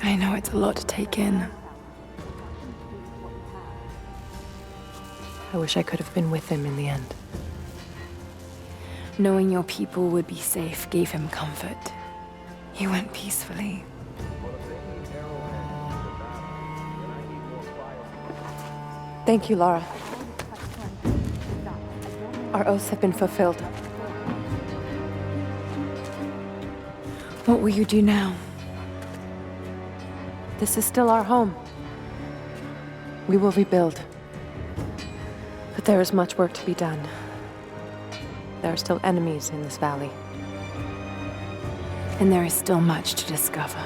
I know it's a lot to take in. I wish I could have been with him in the end. Knowing your people would be safe gave him comfort. He went peacefully. Thank you, Lara. Our oaths have been fulfilled. What will you do now? This is still our home. We will rebuild. But there is much work to be done. There are still enemies in this valley. And there is still much to discover.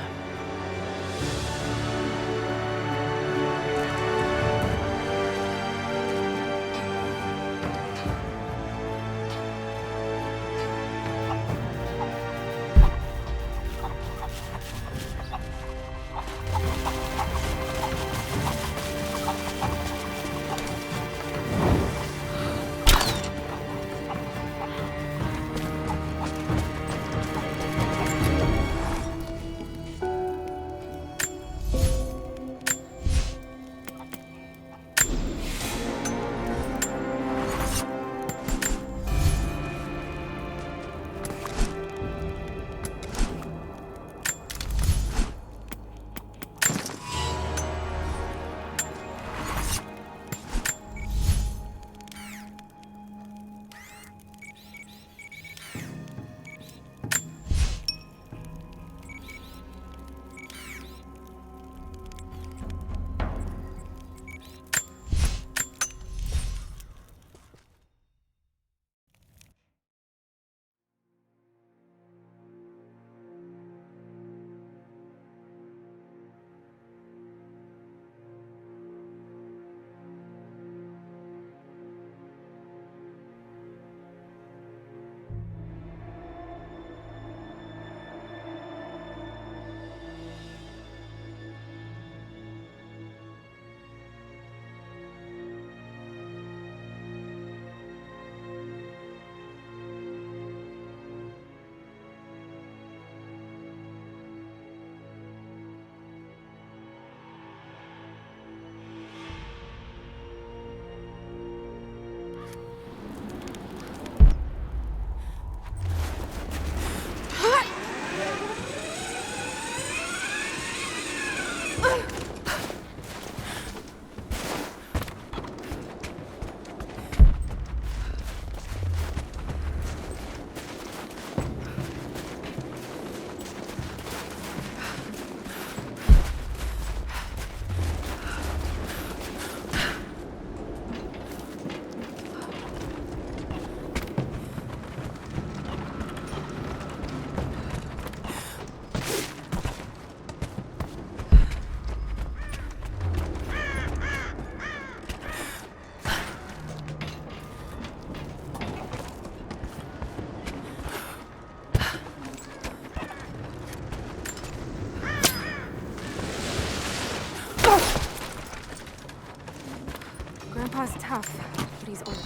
Grandpa's tough, but he's old.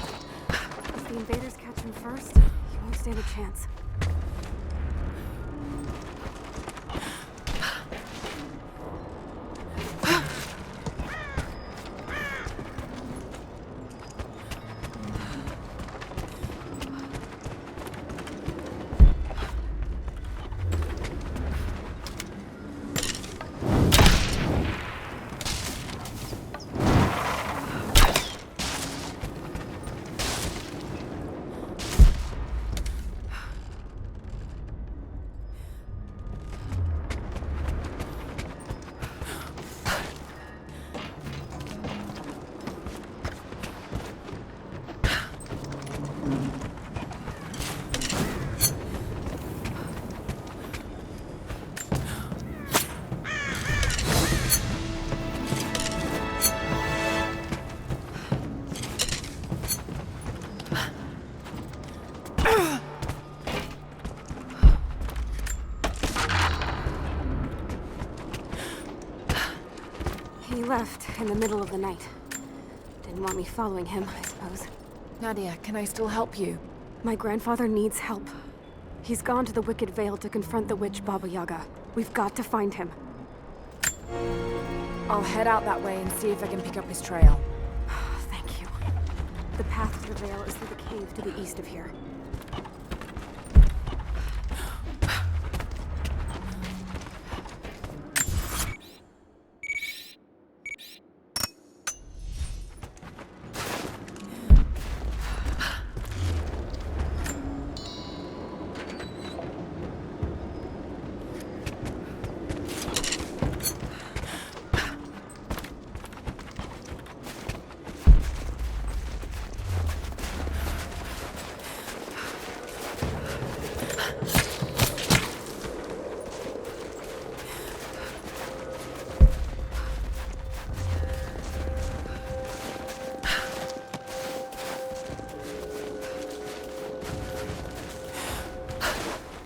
If the invaders catch him first, he won't stand a chance. He left in the middle of the night. Didn't want me following him, I suppose. Nadia, can I still help you? My grandfather needs help. He's gone to the Wicked Vale to confront the witch Baba Yaga. We've got to find him. I'll head out that way and see if I can pick up his trail. Thank you. The path to the Vale is through the cave to the east of here.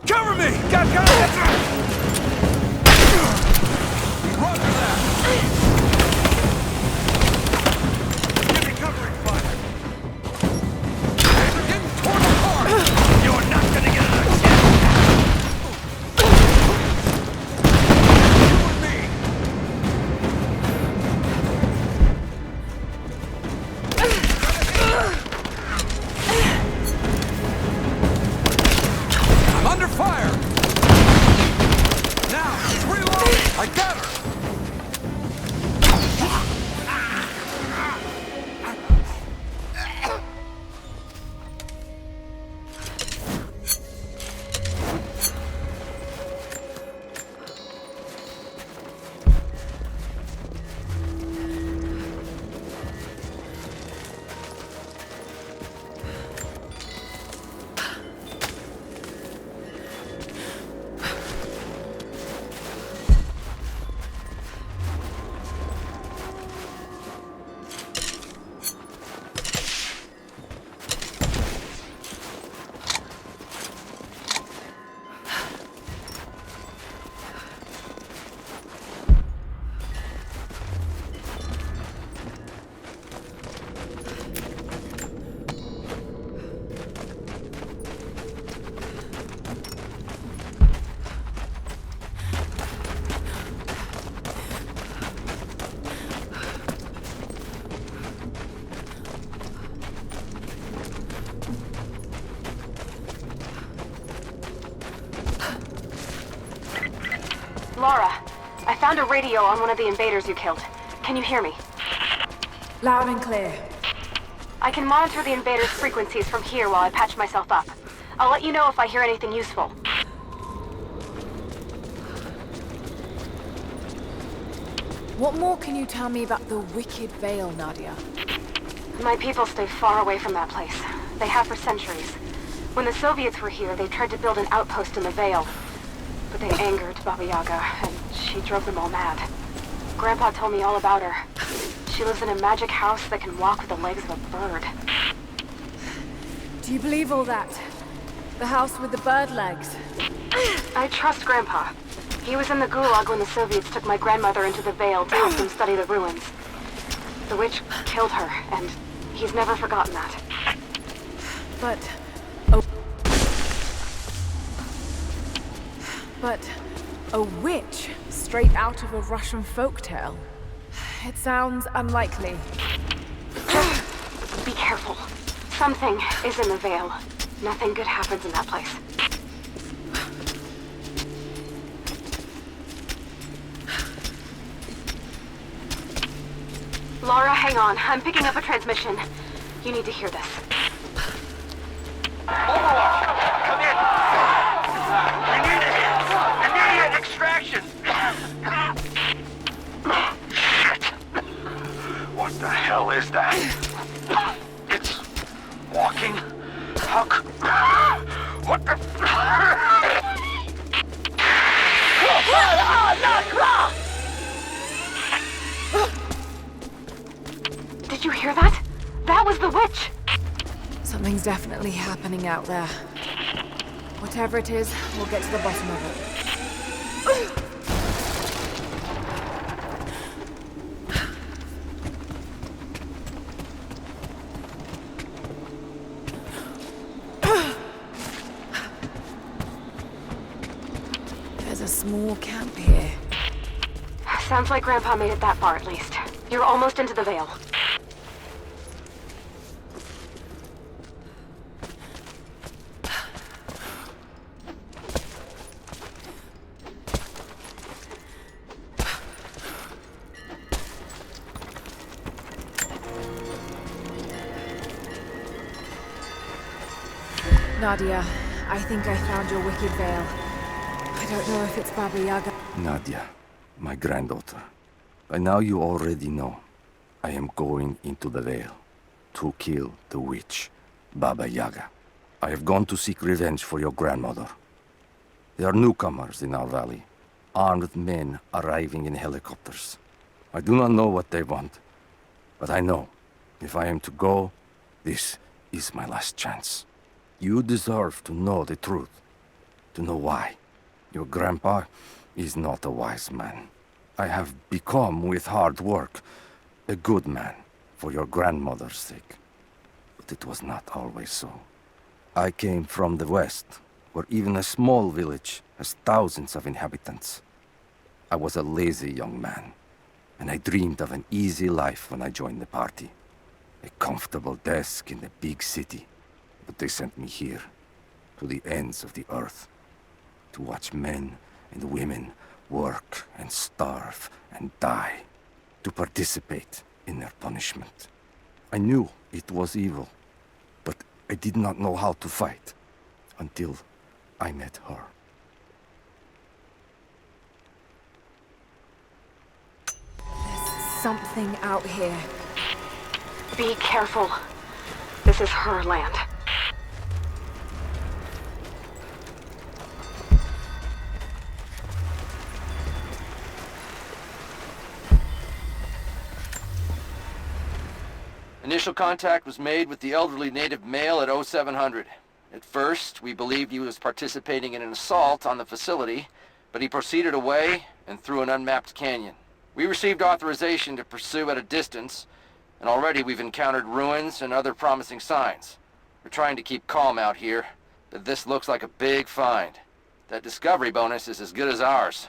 Cover me! Got guys! Roger that! Give me covering fire! We're getting torn apart! You're not gonna get another chance! You and me! I'm under fire! Now, she's reloading! I got her! Lara, I found a radio on one of the invaders you killed. Can you hear me? Loud and clear. I can monitor the invaders' frequencies from here while I patch myself up. I'll let you know if I hear anything useful. What more can you tell me about the wicked Vale, Nadia? My people stay far away from that place. They have for centuries. When the Soviets were here, they tried to build an outpost in the Vale. But they angered Baba Yaga, and she drove them all mad. Grandpa told me all about her. She lives in a magic house that can walk with the legs of a bird. Do you believe all that? The house with the bird legs? I trust Grandpa. He was in the Gulag when the Soviets took my grandmother into the Vale to help them study the ruins. The witch killed her, and he's never forgotten that. But a witch straight out of a Russian folktale? It sounds unlikely. Be careful. Something is in the Vale. Nothing good happens in that place. Lara, hang on. I'm picking up a transmission. You need to hear this. Overwatch! Come in! We need immediate extraction! Shit! What the hell is that? It's walking. Huck. What the? Not Croft! Did you hear that? That was the witch! Something's definitely happening out there. Whatever it is, we'll get to the bottom of it. There's a small camp here. Sounds like Grandpa made it that far at least. You're almost into the Vale. Nadia, I think I found your wicked veil. I don't know if it's Baba Yaga. Nadia, my granddaughter. By now you already know. I am going into the Vale to kill the witch, Baba Yaga. I have gone to seek revenge for your grandmother. There are newcomers in our valley, armed men arriving in helicopters. I do not know what they want, but I know if I am to go, this is my last chance. You deserve to know the truth, to know why. Your grandpa is not a wise man. I have become, with hard work, a good man for your grandmother's sake. But it was not always so. I came from the west, where even a small village has thousands of inhabitants. I was a lazy young man, and I dreamed of an easy life when I joined the party. A comfortable desk in the big city. But they sent me here, to the ends of the earth, to watch men and women work and starve and die, to participate in their punishment. I knew it was evil, but I did not know how to fight, until I met her. There's something out here. Be careful. This is her land. Initial contact was made with the elderly native male at 0700. At first, we believed he was participating in an assault on the facility, but he proceeded away and through an unmapped canyon. We received authorization to pursue at a distance, and already we've encountered ruins and other promising signs. We're trying to keep calm out here, but this looks like a big find. That discovery bonus is as good as ours.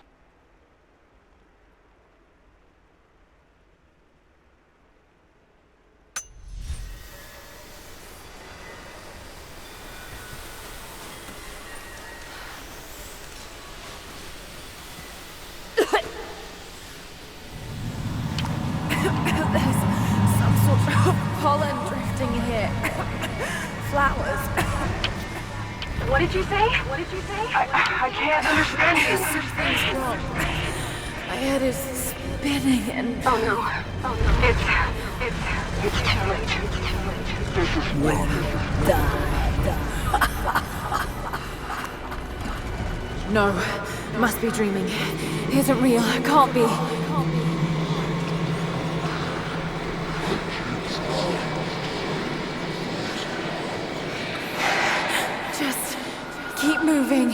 Pollen drifting here. Flowers. What did you say? What did you say? I can't understand you. Something's wrong. My head is spinning and... Oh no. Oh no. It's too late. This is when No, must be dreaming. Isn't real. Can't be. Just keep moving.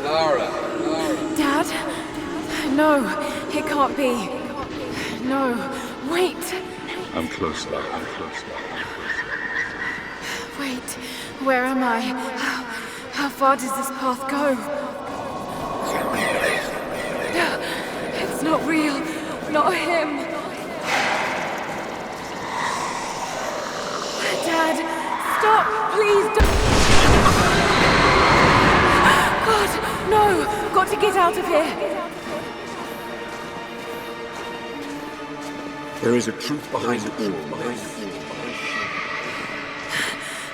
Lara. Dad? No, it can't be. No, wait. I'm close now. Wait, where am I? How far does this path go? It's not real. Not him. Dad, stop, please don't. God, no! Got to get out of here. There is a truth behind it all.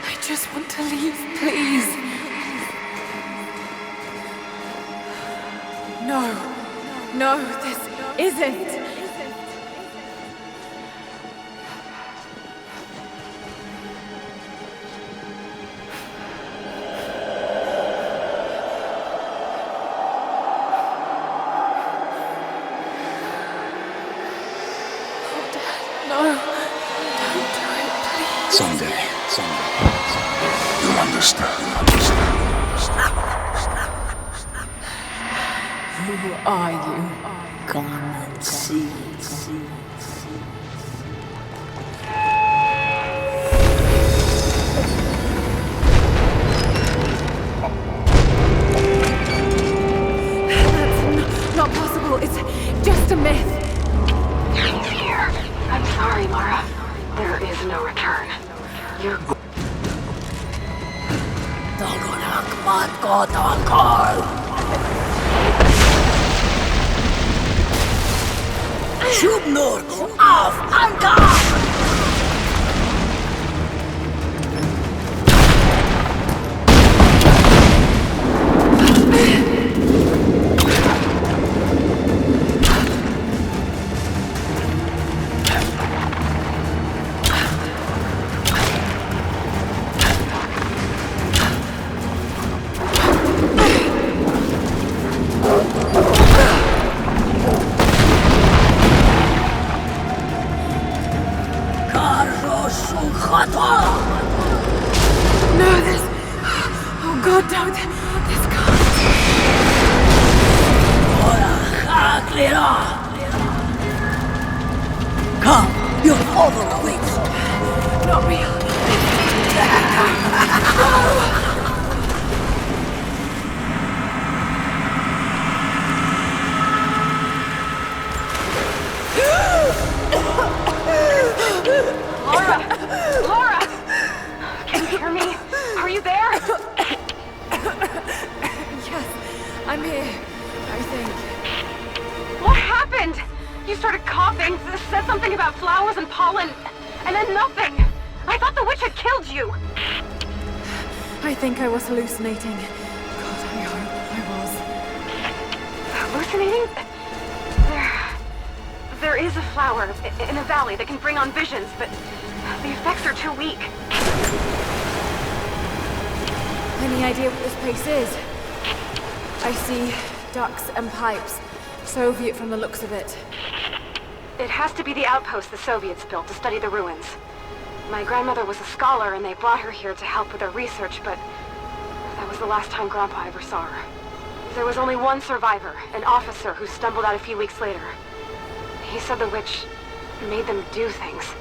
I just want to leave, please. No, this isn't. Someday. You'll understand. Who are you? Come and see. Karl! Schubnurk auf Anker! No, this... Oh God, don't... This can't... Come, your father awaits. Not real. Lara! Lara! Can you hear me? Are you there? Yes, I'm here, I think. What happened? You started coughing, said something about flowers and pollen, and then nothing. I thought the witch had killed you. I think I was hallucinating. God, I hope I was. Hallucinating? There is a flower in a valley that can bring on visions, but the effects are too weak. Any idea what this place is? I see ducks and pipes. Soviet from the looks of it. It has to be the outpost the Soviets built to study the ruins. My grandmother was a scholar and they brought her here to help with her research, but that was the last time Grandpa ever saw her. There was only one survivor, an officer who stumbled out a few weeks later. He said the witch made them do things.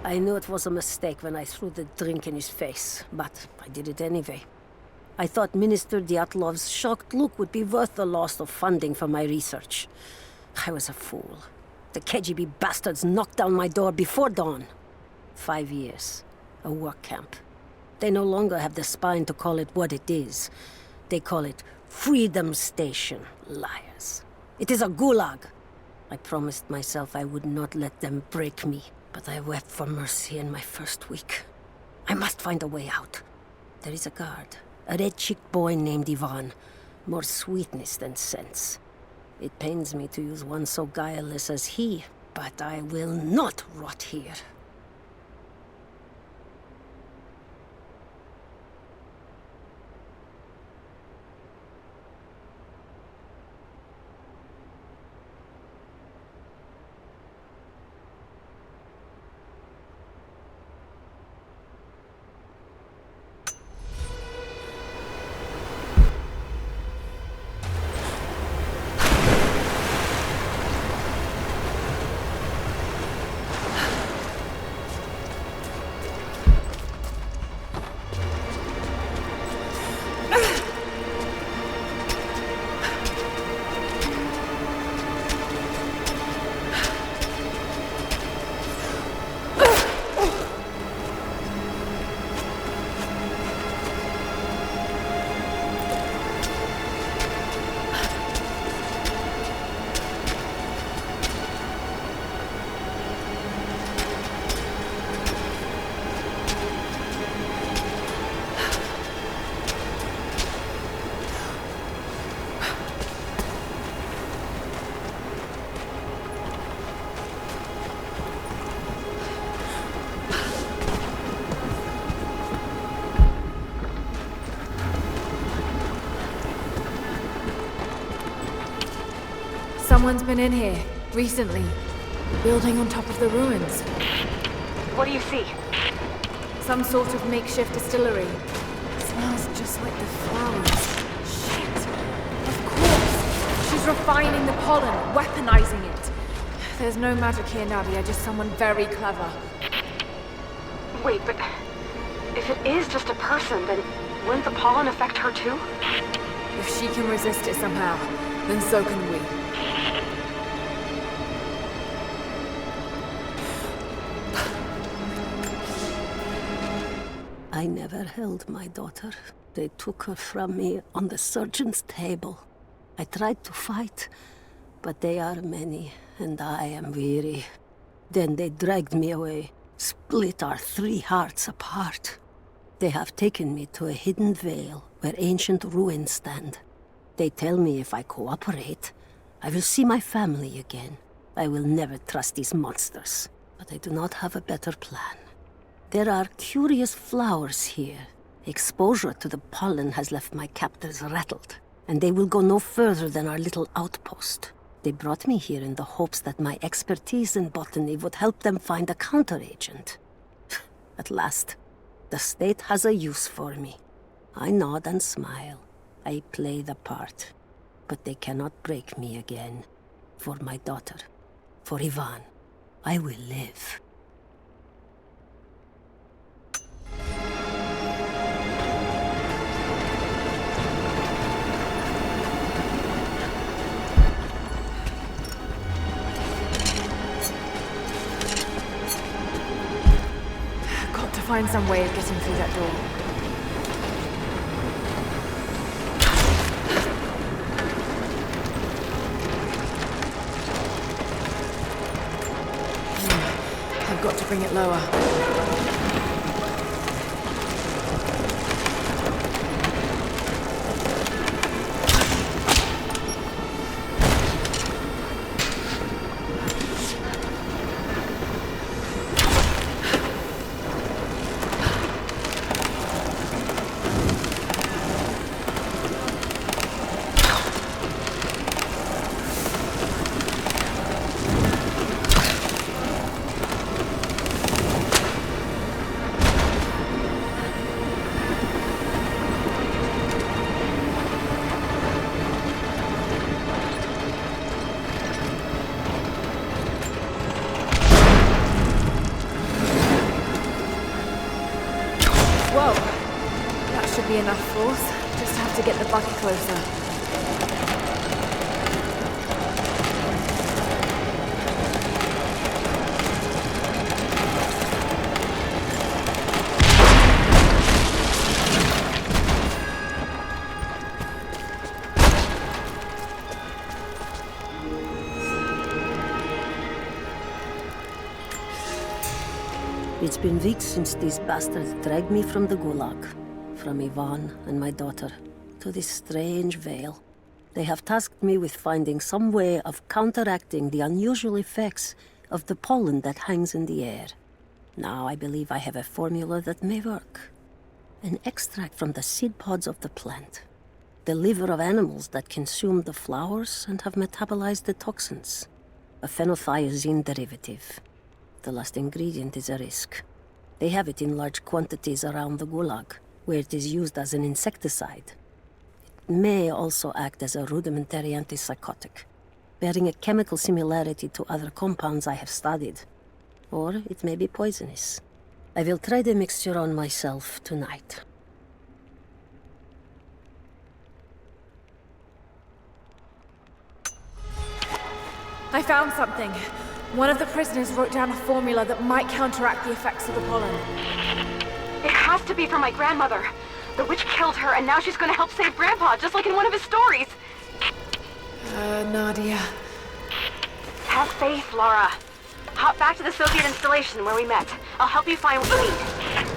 I knew it was a mistake when I threw the drink in his face, but I did it anyway. I thought Minister Dyatlov's shocked look would be worth the loss of funding for my research. I was a fool. The KGB bastards knocked down my door before dawn. 5 years. A work camp. They no longer have the spine to call it what it is. They call it Freedom Station. Liars. It is a gulag. I promised myself I would not let them break me, but I wept for mercy in my first week. I must find a way out. There is a guard. A red-cheeked boy named Ivan. More sweetness than sense. It pains me to use one so guileless as he, but I will not rot here. Someone's been in here, recently. Building on top of the ruins. What do you see? Some sort of makeshift distillery. Smells just like the flowers. Shit! Of course! She's refining the pollen, weaponizing it. There's no magic here, Nadia, just someone very clever. Wait, but if it is just a person, then wouldn't the pollen affect her too? If she can resist it somehow, then so can we. I never held my daughter. They took her from me on the surgeon's table. I tried to fight, but they are many, and I am weary. Then they dragged me away, split our 3 hearts apart. They have taken me to a hidden vale where ancient ruins stand. They tell me if I cooperate, I will see my family again. I will never trust these monsters, but I do not have a better plan. There are curious flowers here. Exposure to the pollen has left my captors rattled, and they will go no further than our little outpost. They brought me here in the hopes that my expertise in botany would help them find a counteragent. At last, the state has a use for me. I nod and smile. I play the part. But they cannot break me again. For my daughter, for Ivan, I will live. Got to find some way of getting through that door. I've got to bring it lower. Whoa! That should be enough force. Just have to get the bucket closer. It's been weeks since these bastards dragged me from the Gulag, from Ivan and my daughter, to this strange vale. They have tasked me with finding some way of counteracting the unusual effects of the pollen that hangs in the air. Now I believe I have a formula that may work. An extract from the seed pods of the plant. The liver of animals that consumed the flowers and have metabolized the toxins. A phenothiazine derivative. The last ingredient is a risk. They have it in large quantities around the Gulag, where it is used as an insecticide. It may also act as a rudimentary antipsychotic, bearing a chemical similarity to other compounds I have studied. Or it may be poisonous. I will try the mixture on myself tonight. I found something. One of the prisoners wrote down a formula that might counteract the effects of the pollen. It has to be for my grandmother. The witch killed her, and now she's gonna help save Grandpa, just like in one of his stories. Nadia. Have faith, Lara. Hop back to the Soviet installation where we met. I'll help you find what you need.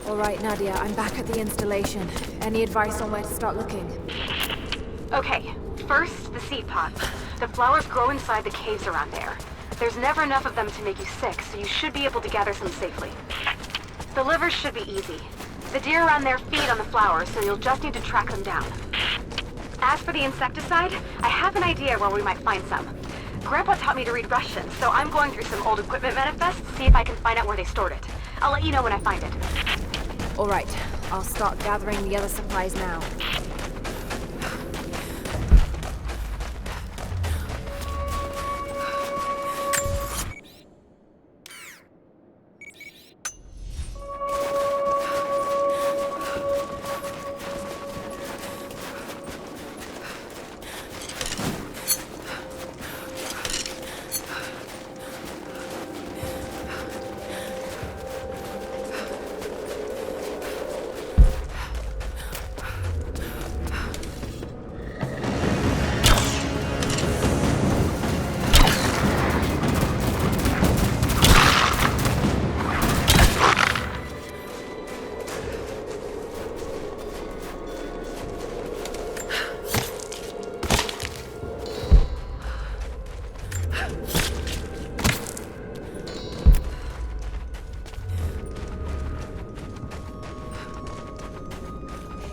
All right, Nadia, I'm back at the installation. Any advice on where to start looking? Okay, first, the seed pods. The flowers grow inside the caves around there. There's never enough of them to make you sick, so you should be able to gather some safely. The livers should be easy. The deer around there feed on the flowers, so you'll just need to track them down. As for the insecticide, I have an idea where we might find some. Grandpa taught me to read Russian, so I'm going through some old equipment manifests to see if I can find out where they stored it. I'll let you know when I find it. All right, I'll start gathering the other supplies now.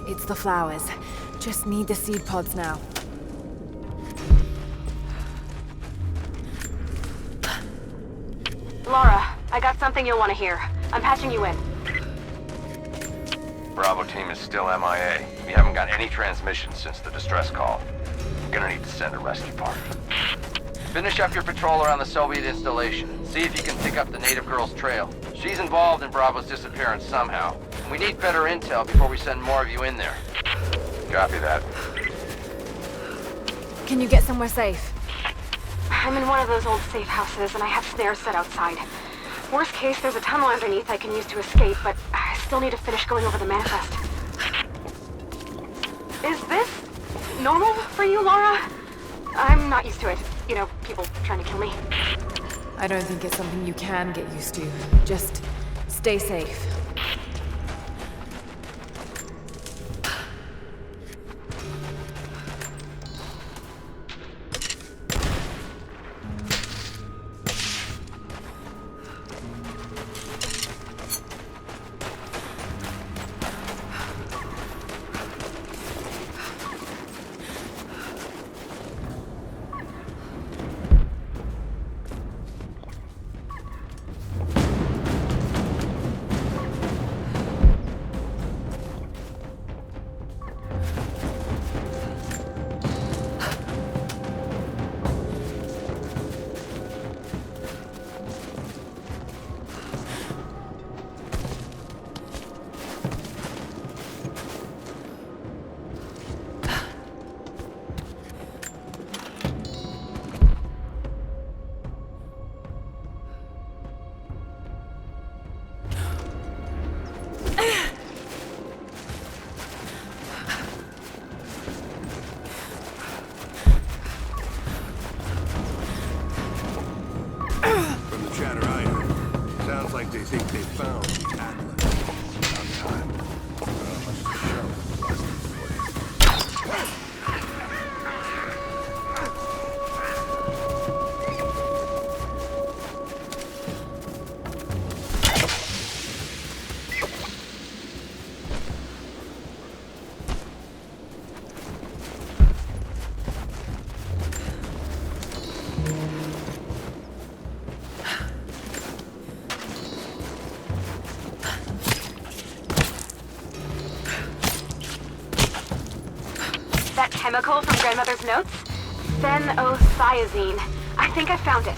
It's the flowers. Just need the seed pods now. Lara, I got something you'll want to hear. I'm patching you in. Bravo team is still MIA. We haven't got any transmissions since the distress call. We're gonna need to send a rescue party. Finish up your patrol around the Soviet installation. See if you can pick up the native girl's trail. She's involved in Bravo's disappearance somehow. We need better intel before we send more of you in there. Copy that. Can you get somewhere safe? I'm in one of those old safe houses, and I have snares set outside. Worst case, there's a tunnel underneath I can use to escape, but I still need to finish going over the manifest. Is this normal for you, Lara? I'm not used to it. You know, people trying to kill me. I don't think it's something you can get used to. Just stay safe. They think they found the Atlas. About time. Much to show. Chemical from Grandmother's notes? Phenothiazine. I think I found it.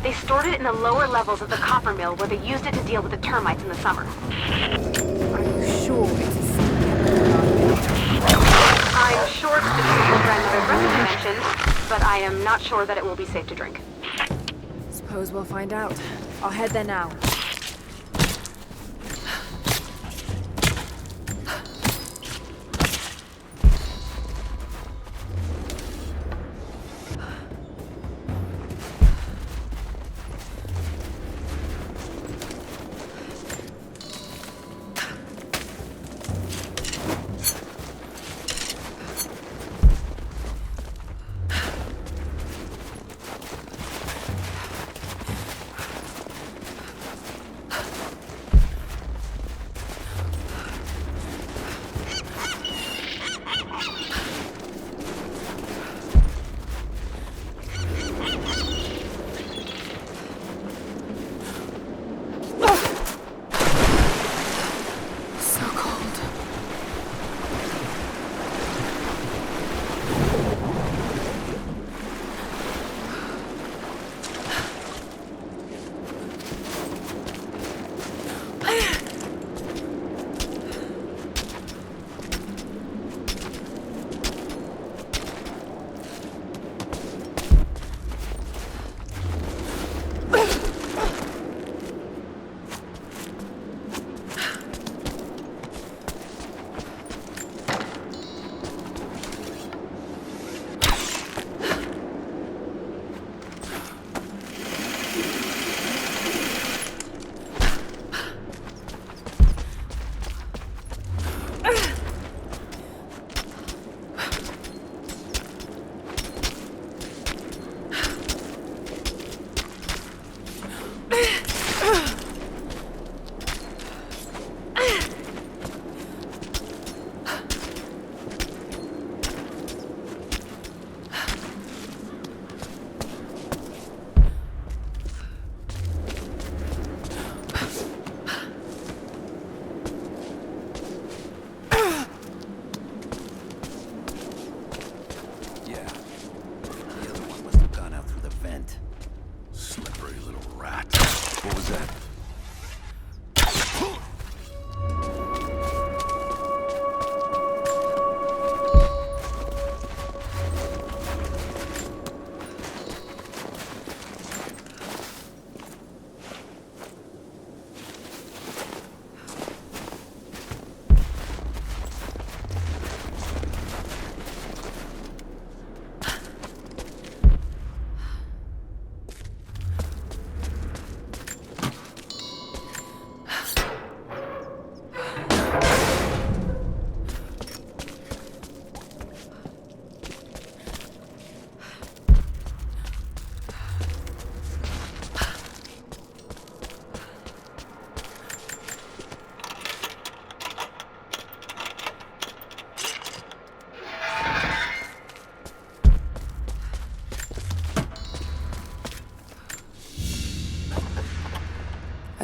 They stored it in the lower levels of the copper mill where they used it to deal with the termites in the summer. Are you sure it's a secret? I'm sure it's the thing your Grandmother's recipe mentioned, but I am not sure that it will be safe to drink. Suppose we'll find out. I'll head there now.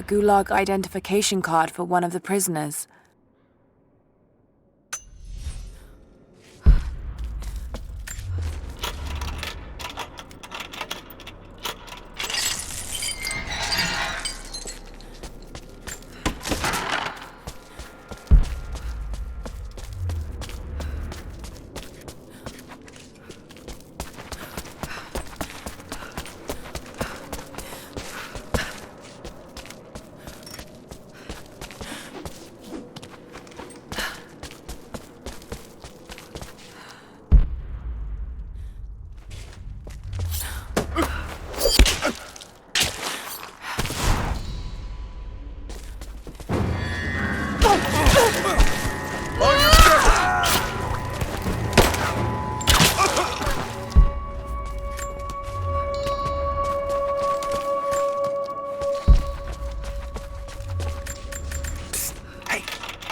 Gulag identification card for one of the prisoners.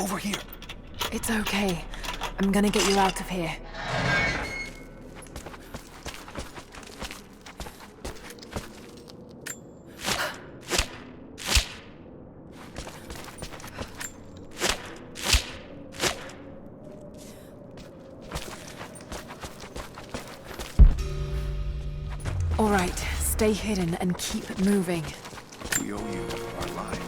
Over here. It's okay. I'm gonna get you out of here. All right, stay hidden and keep moving. We owe you our lives.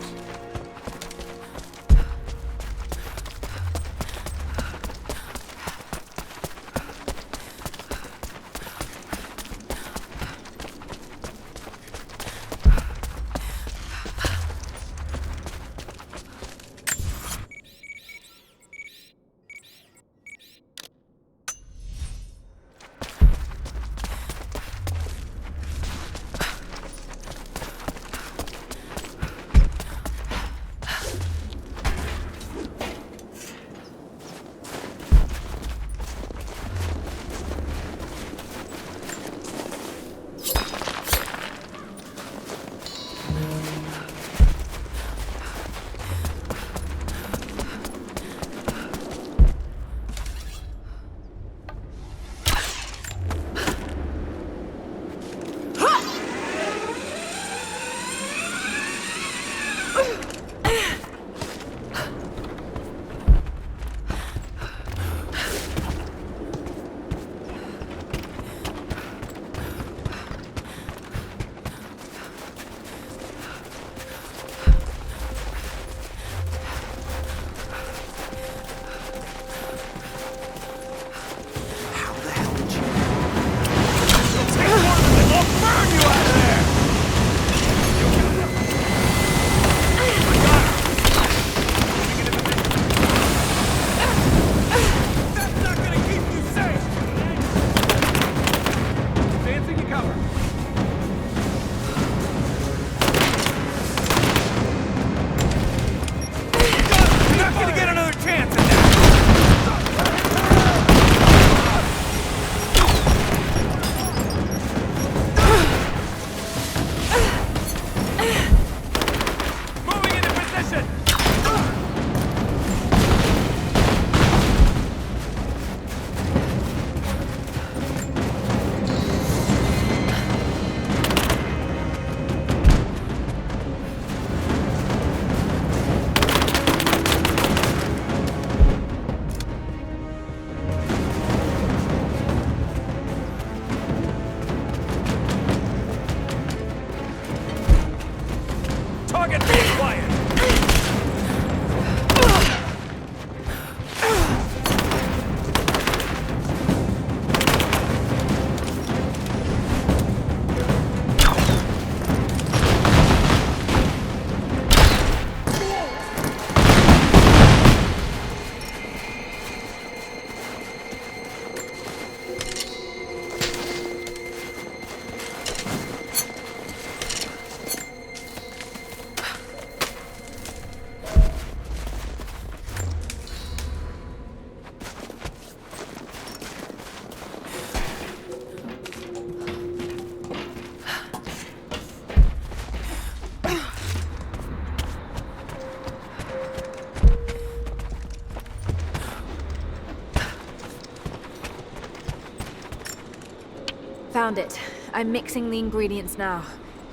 Found it. I'm mixing the ingredients now.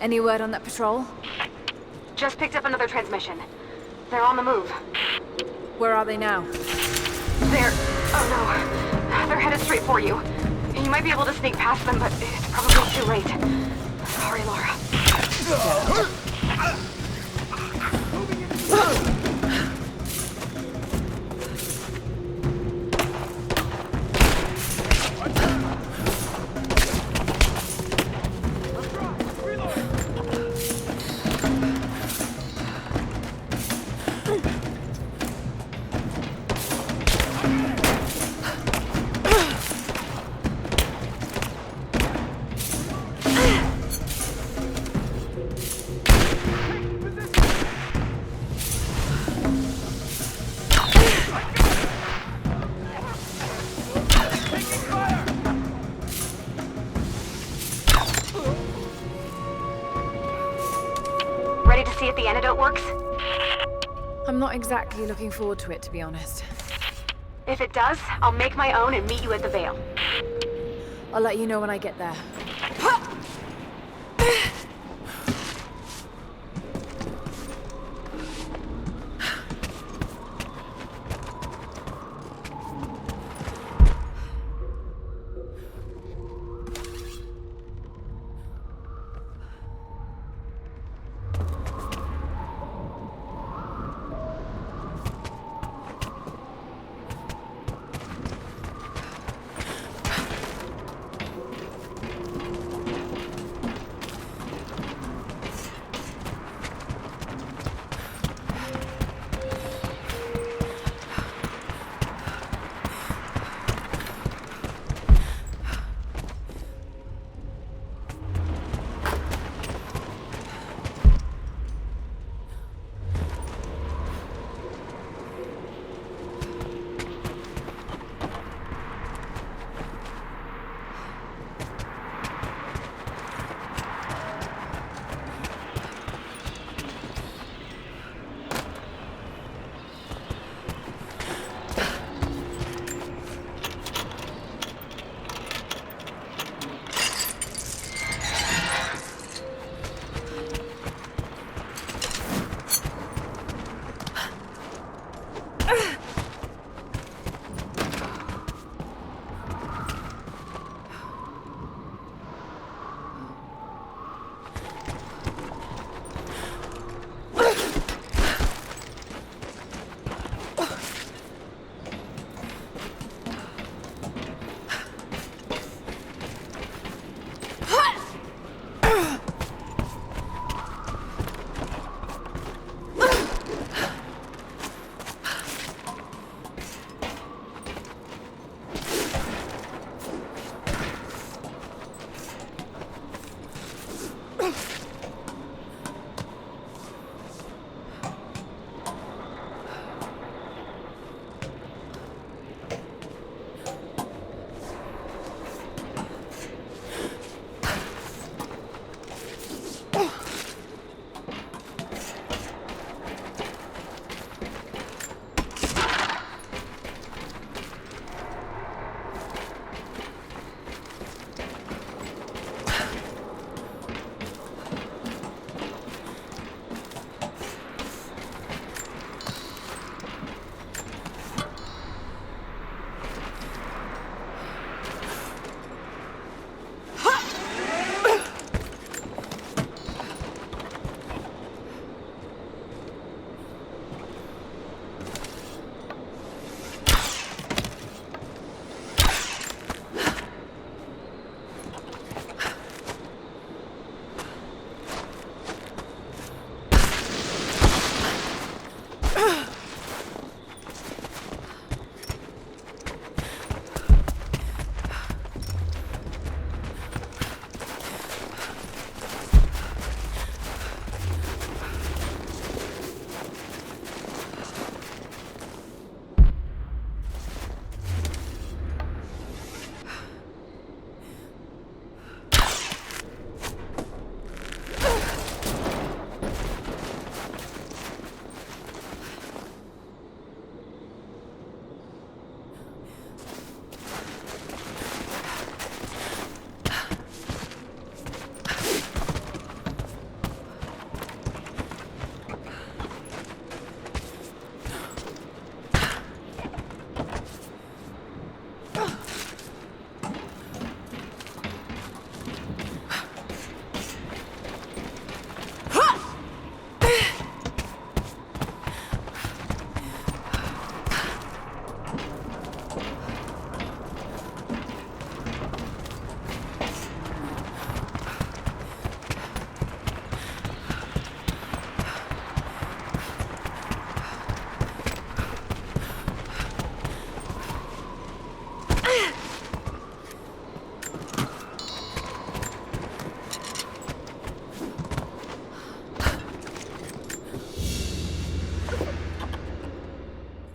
Any word on that patrol? Just picked up another transmission. They're on the move. Where are they now? Oh no. They're headed straight for you. You might be able to sneak past them, but it's probably too late. Sorry, Lara. Ready to see if the antidote works? I'm not exactly looking forward to it, to be honest. If it does, I'll make my own and meet you at the Vale. I'll let you know when I get there.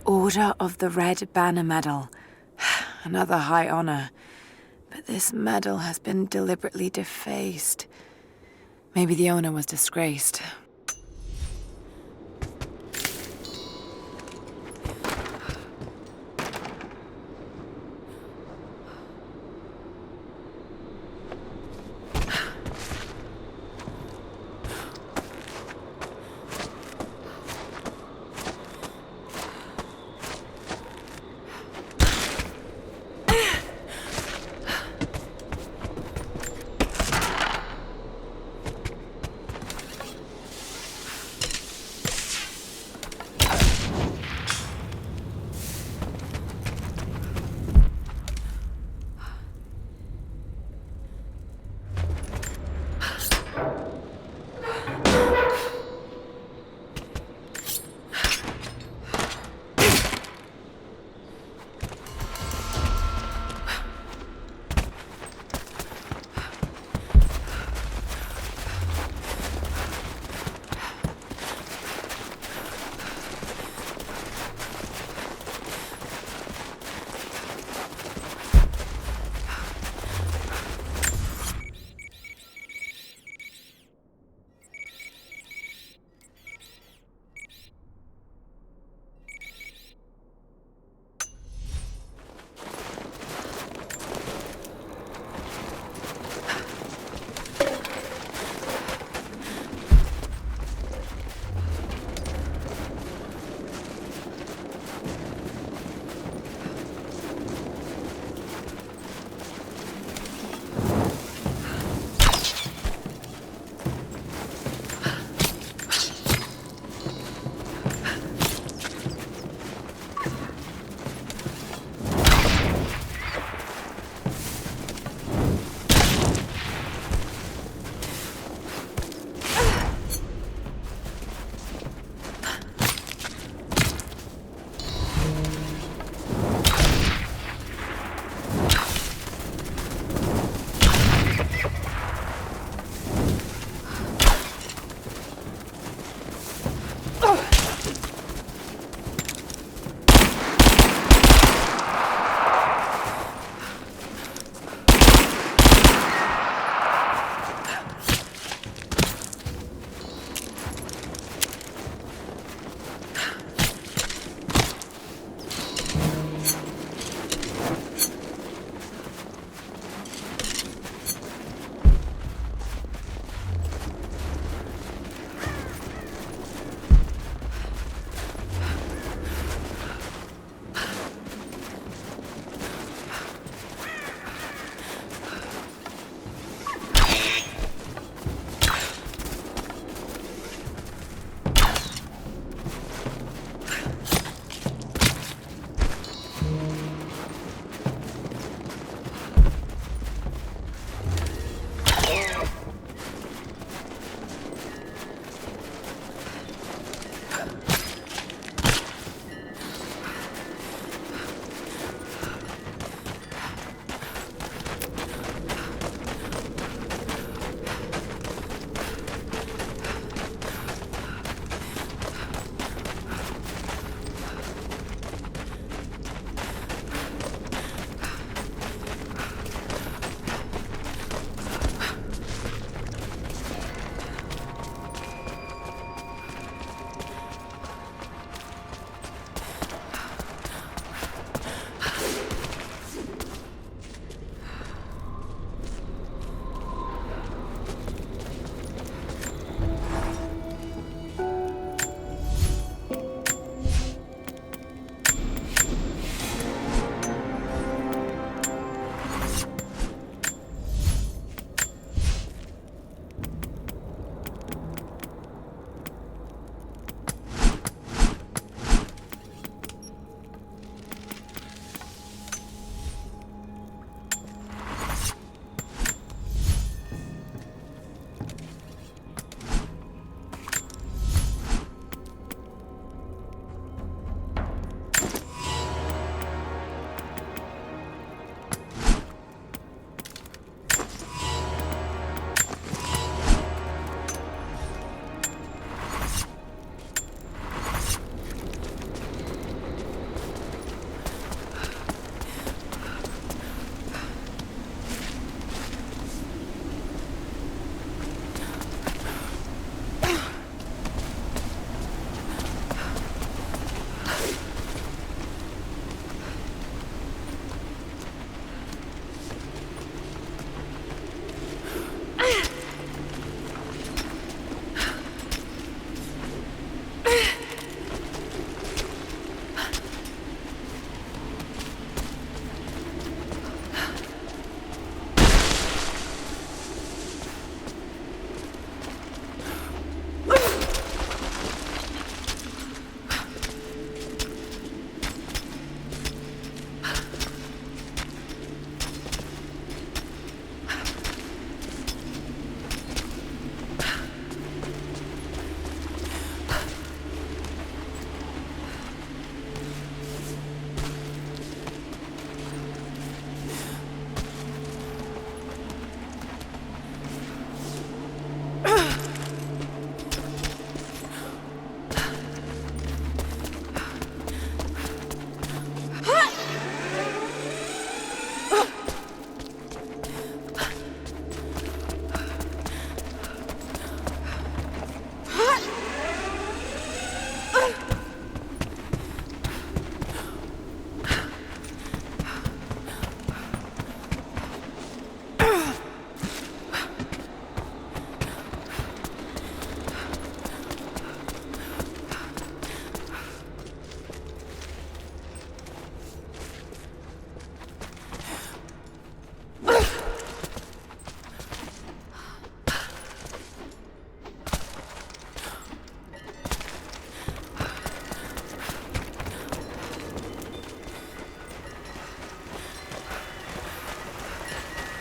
Order of the Red Banner Medal. Another high honor. But this medal has been deliberately defaced. Maybe the owner was disgraced.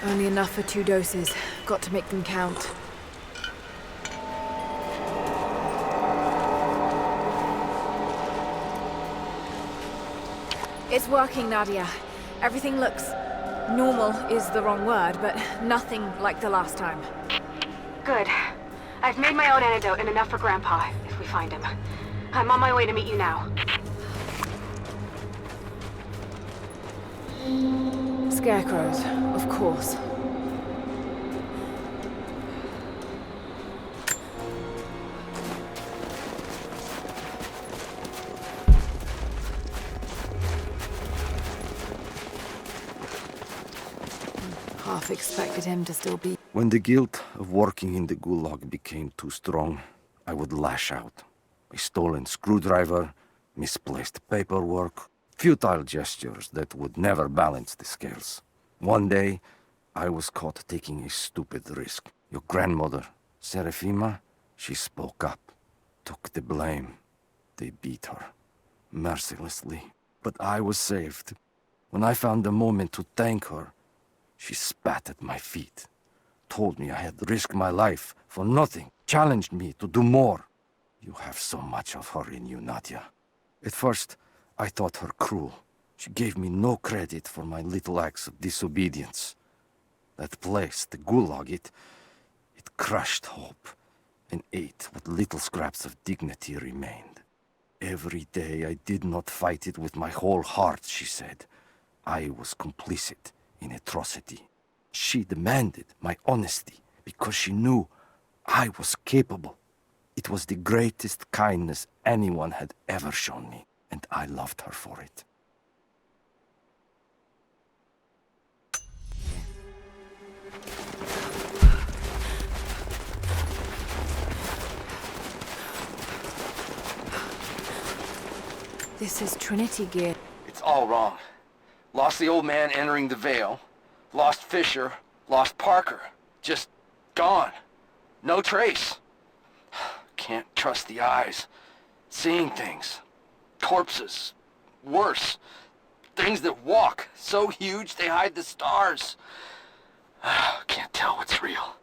Only enough for 2 doses. Got to make them count. It's working, Nadia. Everything looks... normal is the wrong word, but nothing like the last time. Good. I've made my own antidote and enough for Grandpa, if we find him. I'm on my way to meet you now. Scarecrows, of course. Half expected him to still be... When the guilt of working in the gulag became too strong, I would lash out. A stolen screwdriver, misplaced paperwork, futile gestures that would never balance the scales. One day, I was caught taking a stupid risk. Your grandmother, Serafima, she spoke up, took the blame. They beat her, mercilessly. But I was saved. When I found the moment to thank her, she spat at my feet, told me I had risked my life for nothing, challenged me to do more. You have so much of her in you, Nadia. At first, I thought her cruel. She gave me no credit for my little acts of disobedience. That place, the gulag, it crushed hope and ate what little scraps of dignity remained. Every day I did not fight it with my whole heart, she said. I was complicit in atrocity. She demanded my honesty because she knew I was capable. It was the greatest kindness anyone had ever shown me, and I loved her for it. This is Trinity gear. It's all wrong. Lost the old man entering the Vale. Lost Fisher. Lost Parker. Just gone. No trace. Can't trust the eyes. Seeing things. Corpses. Worse. Things that walk. So huge they hide the stars. Can't tell what's real.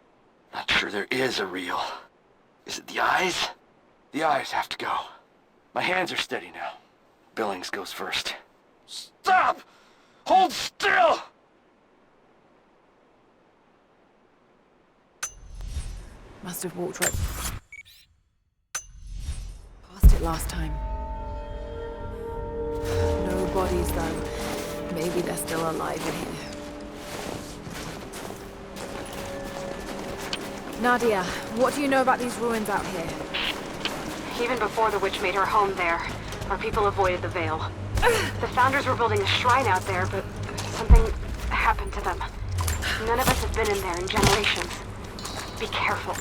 Not sure there is a real. Is it the eyes? The eyes have to go. My hands are steady now. Billings goes first. Stop! Hold still! Must have walked right past it last time. No bodies, though. Maybe they're still alive in here. Nadia, what do you know about these ruins out here? Even before the witch made her home there, our people avoided the Vale. The Founders were building a shrine out there, but something happened to them. None of us have been in there in generations. Be careful.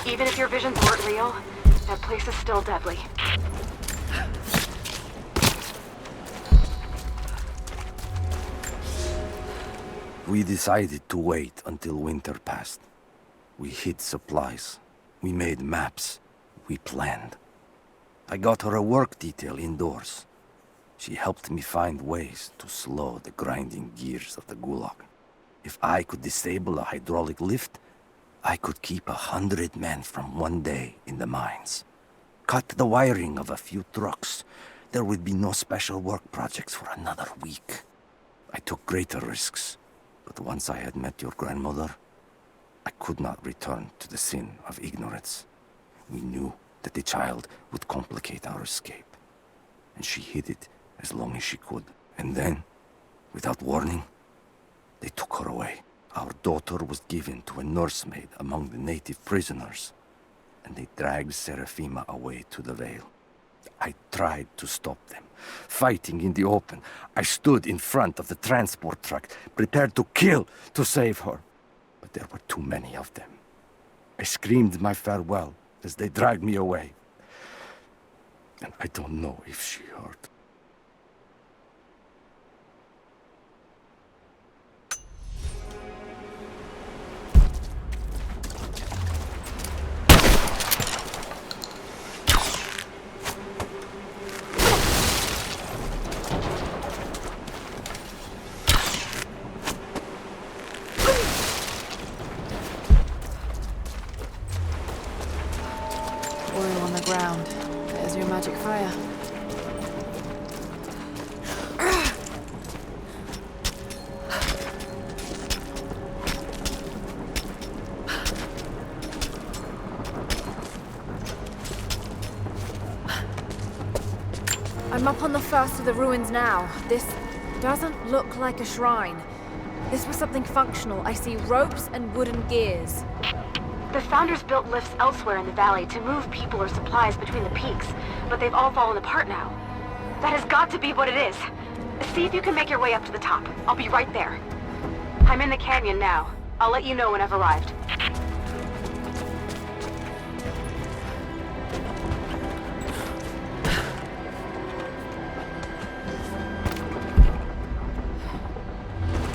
Even if your visions weren't real, that place is still deadly. We decided to wait until winter passed. We hid supplies. We made maps. We planned. I got her a work detail indoors. She helped me find ways to slow the grinding gears of the gulag. If I could disable a hydraulic lift, I could keep 100 men from one day in the mines. Cut the wiring of a few trucks. There would be no special work projects for another week. I took greater risks, but once I had met your grandmother, I could not return to the sin of ignorance. We knew that the child would complicate our escape, and she hid it as long as she could. And then, without warning, they took her away. Our daughter was given to a nursemaid among the native prisoners, and they dragged Serafima away to the Vale. I tried to stop them, fighting in the open. I stood in front of the transport truck, prepared to kill to save her. But there were too many of them. I screamed my farewell as they dragged me away. And I don't know if she heard. magic fire. I'm up on the first of the ruins now. This doesn't look like a shrine. This was something functional. I see ropes and wooden gears. The Founders built lifts elsewhere in the valley to move people or supplies between the peaks, but they've all fallen apart now. That has got to be what it is. See if you can make your way up to the top. I'll be right there. I'm in the canyon now. I'll let you know when I've arrived.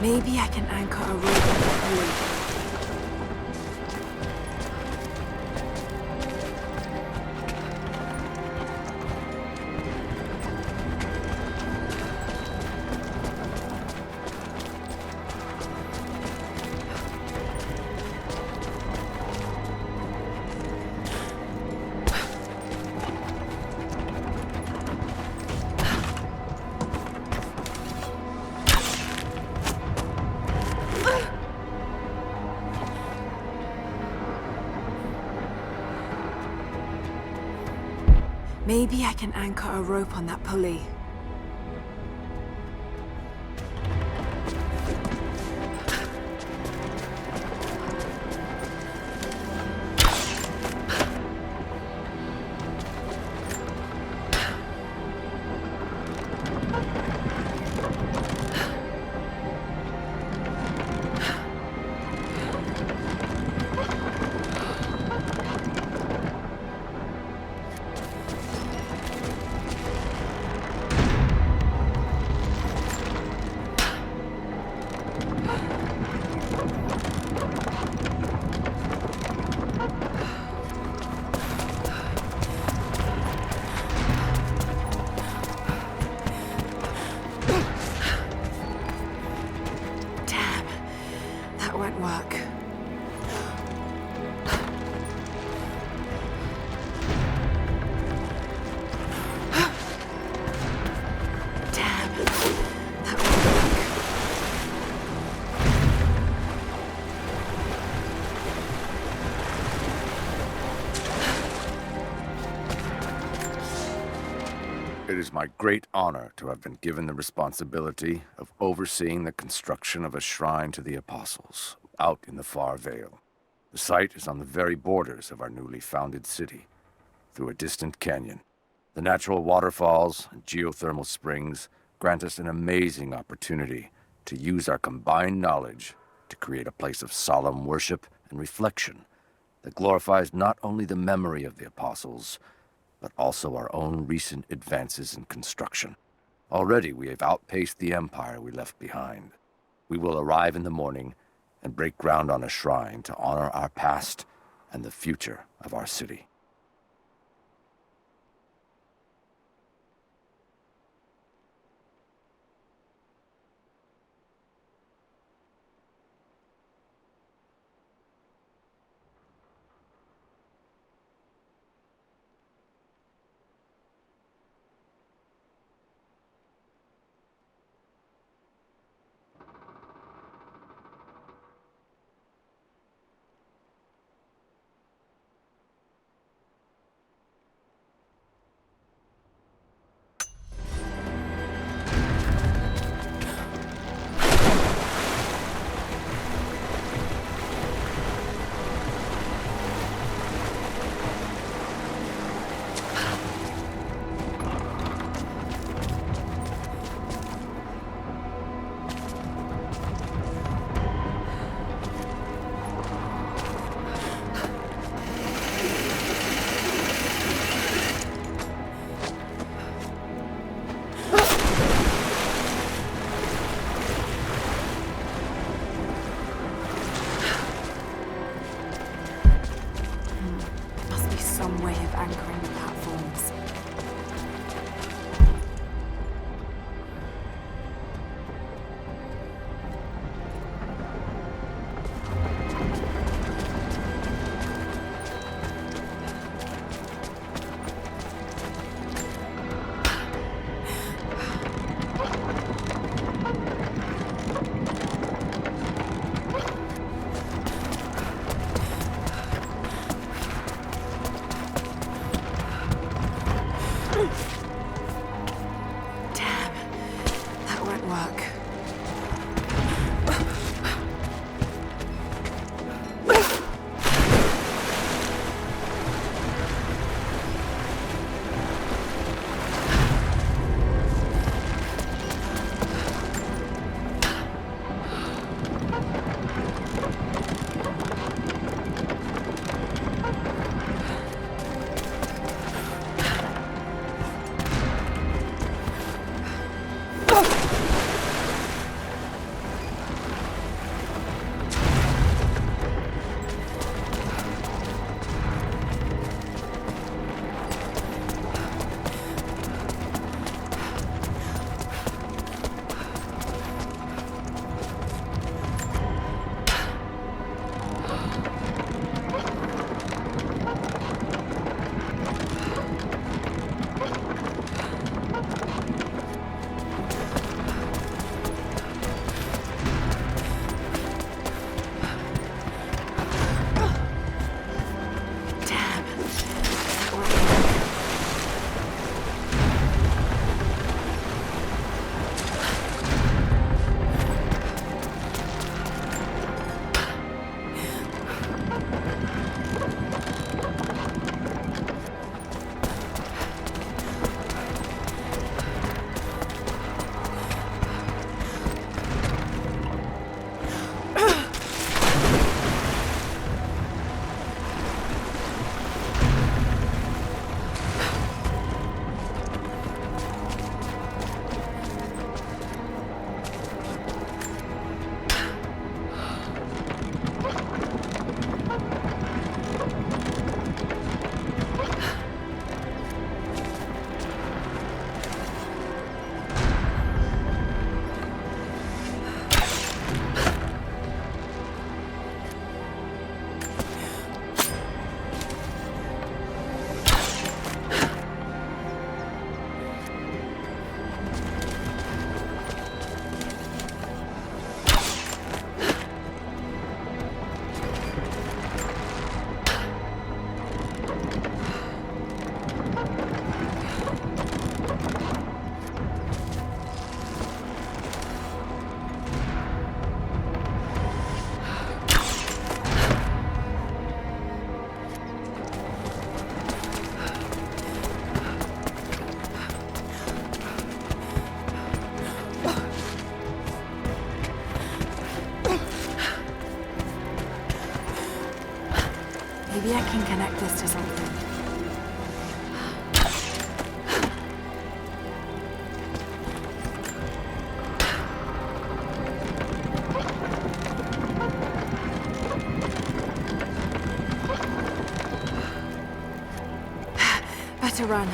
Maybe I can anchor a rope on the pulley. Maybe I can anchor a rope on that pulley. Work. It is my great honor to have been given the responsibility of overseeing the construction of a shrine to the Apostles out in the far Vale. The site is on the very borders of our newly founded city, through a distant canyon. The natural waterfalls and geothermal springs grant us an amazing opportunity to use our combined knowledge to create a place of solemn worship and reflection that glorifies not only the memory of the Apostles, but also our own recent advances in construction. Already we have outpaced the empire we left behind. We will arrive in the morning and break ground on a shrine to honor our past and the future of our city. work. Maybe I can connect this to something. Better run.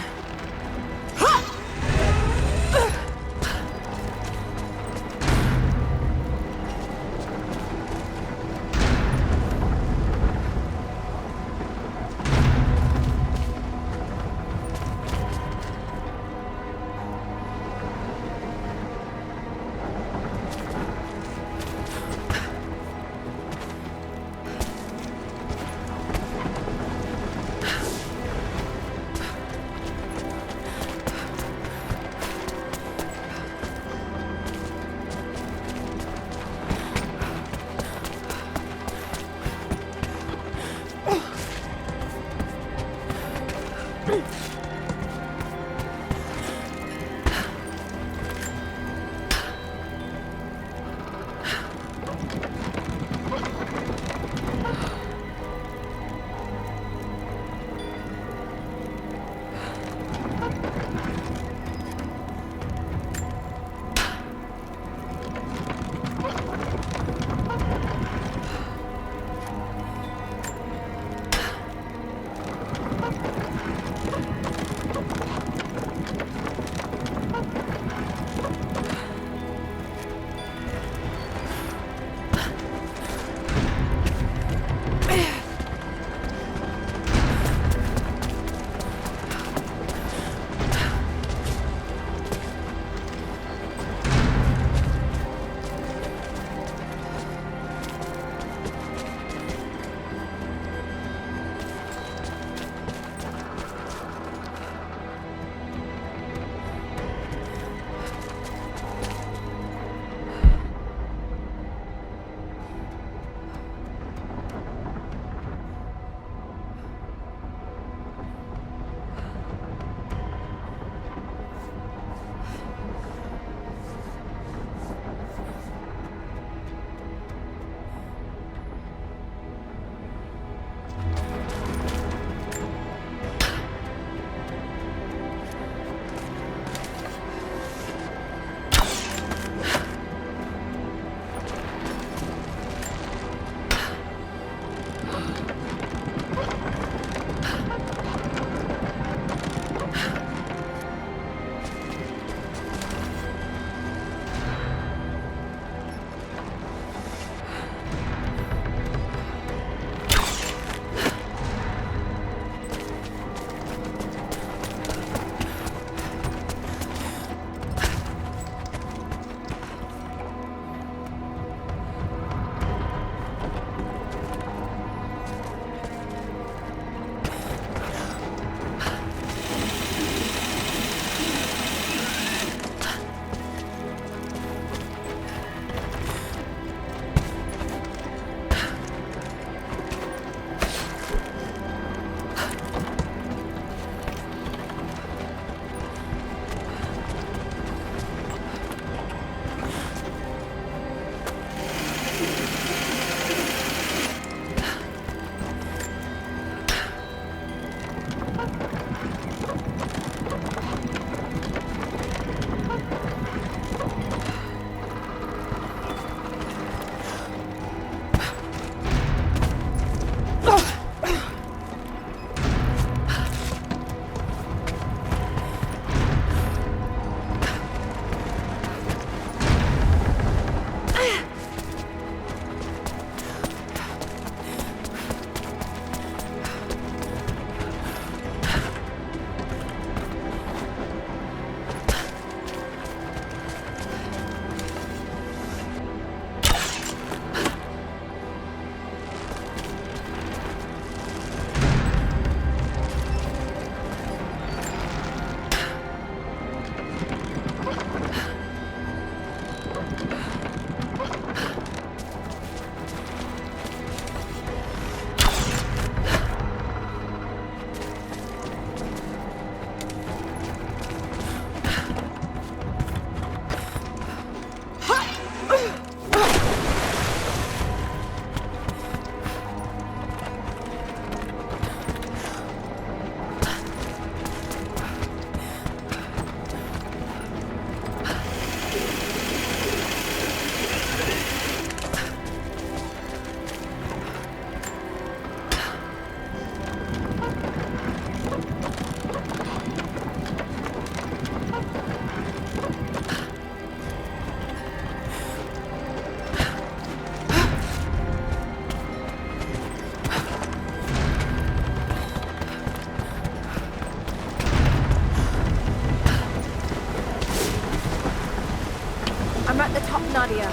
I'm at the top, Nadia.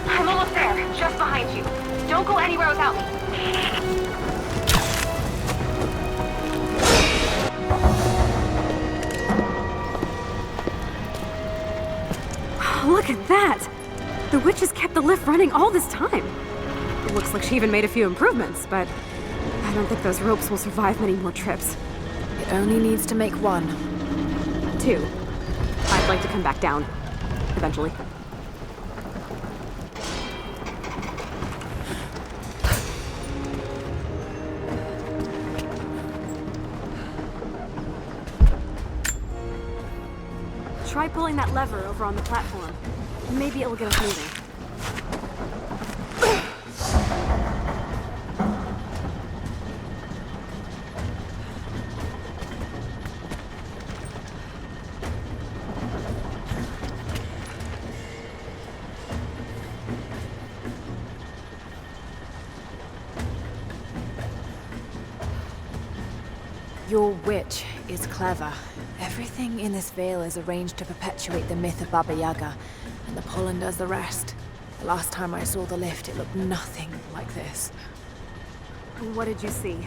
I'm almost there, just behind you. Don't go anywhere without me. Look at that! The witch has kept the lift running all this time. It looks like she even made a few improvements, but I don't think those ropes will survive many more trips. It only needs to make one. 2. I'd like to come back down. Eventually. Try pulling that lever over on the platform. Maybe it will get us moving. Your witch is clever. Everything in this veil is arranged to perpetuate the myth of Baba Yaga, and the pollen does the rest. The last time I saw the lift, it looked nothing like this. What did you see?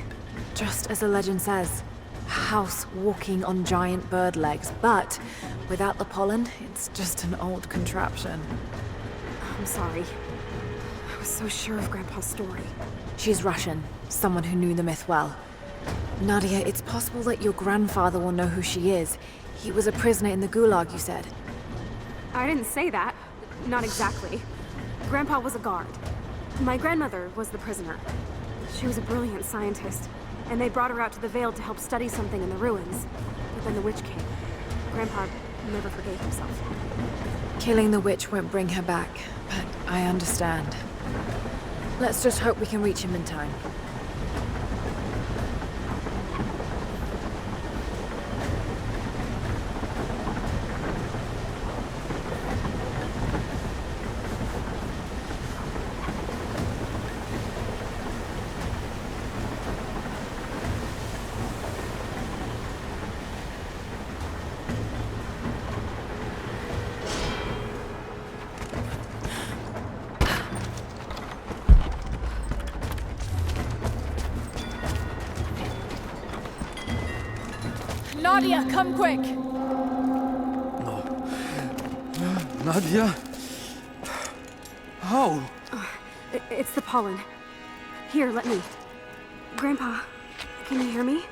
Just as the legend says, a house walking on giant bird legs, but without the pollen, it's just an old contraption. I'm sorry. I was so sure of Grandpa's story. She's Russian, someone who knew the myth well. Nadia, it's possible that your grandfather will know who she is. He was a prisoner in the Gulag, you said. I didn't say that. Not exactly. Grandpa was a guard. My grandmother was the prisoner. She was a brilliant scientist, and they brought her out to the Vale to help study something in the ruins. But then the witch came. Grandpa never forgave himself. Killing the witch won't bring her back, but I understand. Let's just hope we can reach him in time. Nadia, come quick! No. Nadia? How? It's the pollen. Here, let me. Grandpa, can you hear me?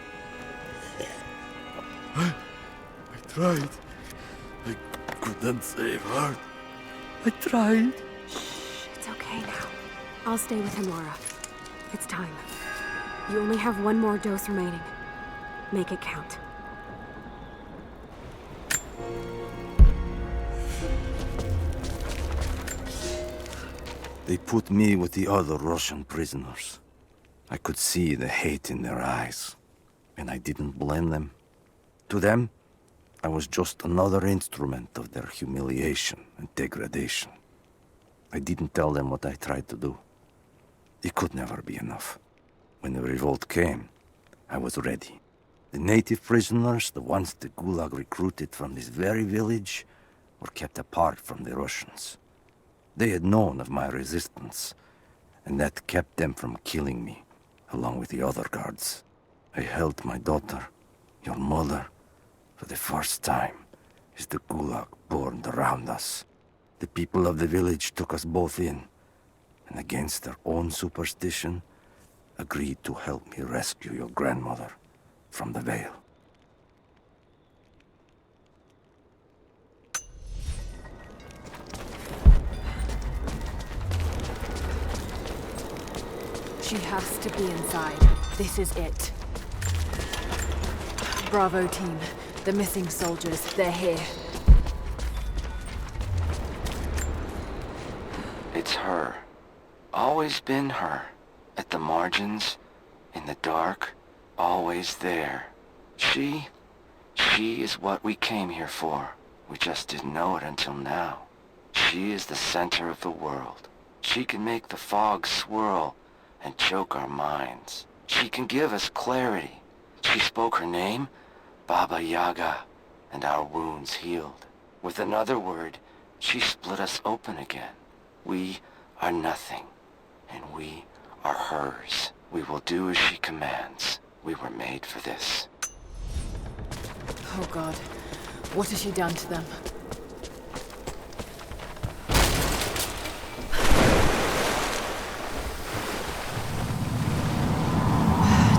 I tried. I couldn't save her. I tried. Shh, it's okay now. I'll stay with him, Lara. It's time. You only have one more dose remaining. Make it count. They put me with the other Russian prisoners. I could see the hate in their eyes, and I didn't blame them. To them, I was just another instrument of their humiliation and degradation. I didn't tell them what I tried to do. It could never be enough. When the revolt came, I was ready. The native prisoners, the ones the Gulag recruited from this very village, were kept apart from the Russians. They had known of my resistance, and that kept them from killing me, along with the other guards. I held my daughter, your mother, for the first time, as the Gulag burned around us. The people of the village took us both in, and against their own superstition, agreed to help me rescue your grandmother from the Vale. She has to be inside. This is it. Bravo team. The missing soldiers, they're here. It's her. Always been her. At the margins, in the dark, always there. She is what we came here for. We just didn't know it until now. She is the center of the world. She can make the fog swirl and choke our minds. She can give us clarity. She spoke her name, Baba Yaga, and our wounds healed. With another word, She split us open again. We are nothing, and we are hers. We will do as she commands. We were made for this. Oh God, what has she done to them?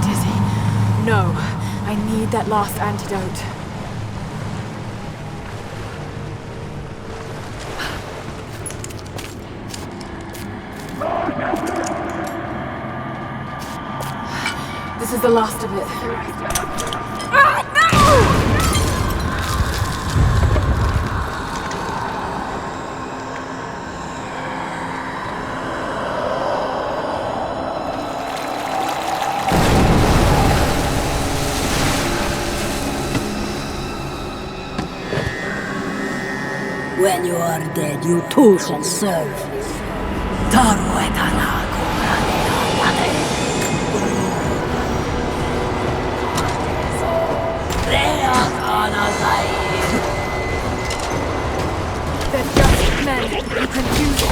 Dizzy. No, I need that last antidote. This is the last of it. Ah, no! When you are dead, you too shall serve. They're just men. You can use it.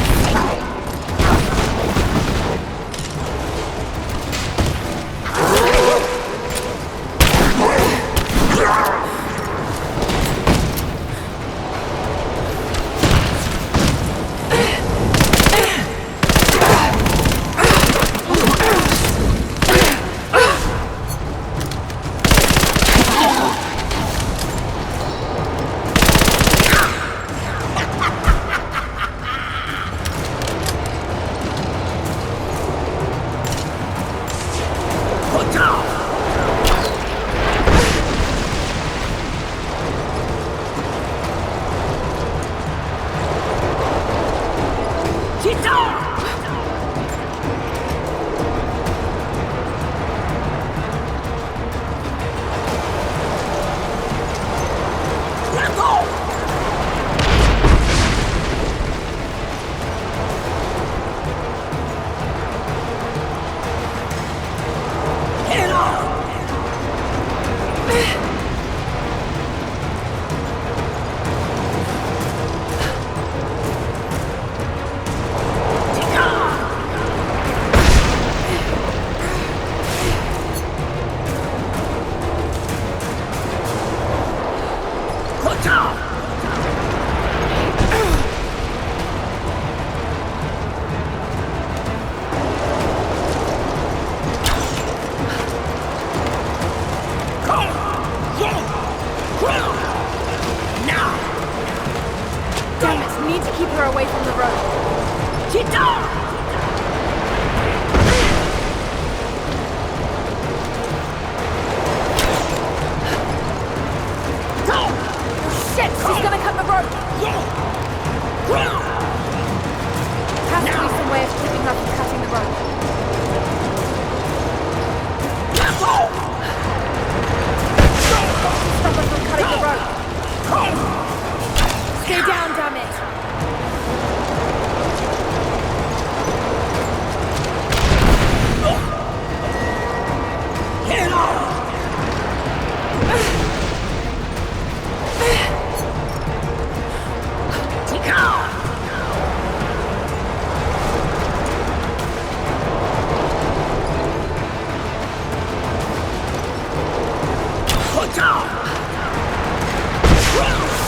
Damn it, need to keep her away from the road. Oh shit, she's gonna cut the road. Has to be some way of keeping her from cutting the road. Stop her from cutting the road. Stay down, damn it!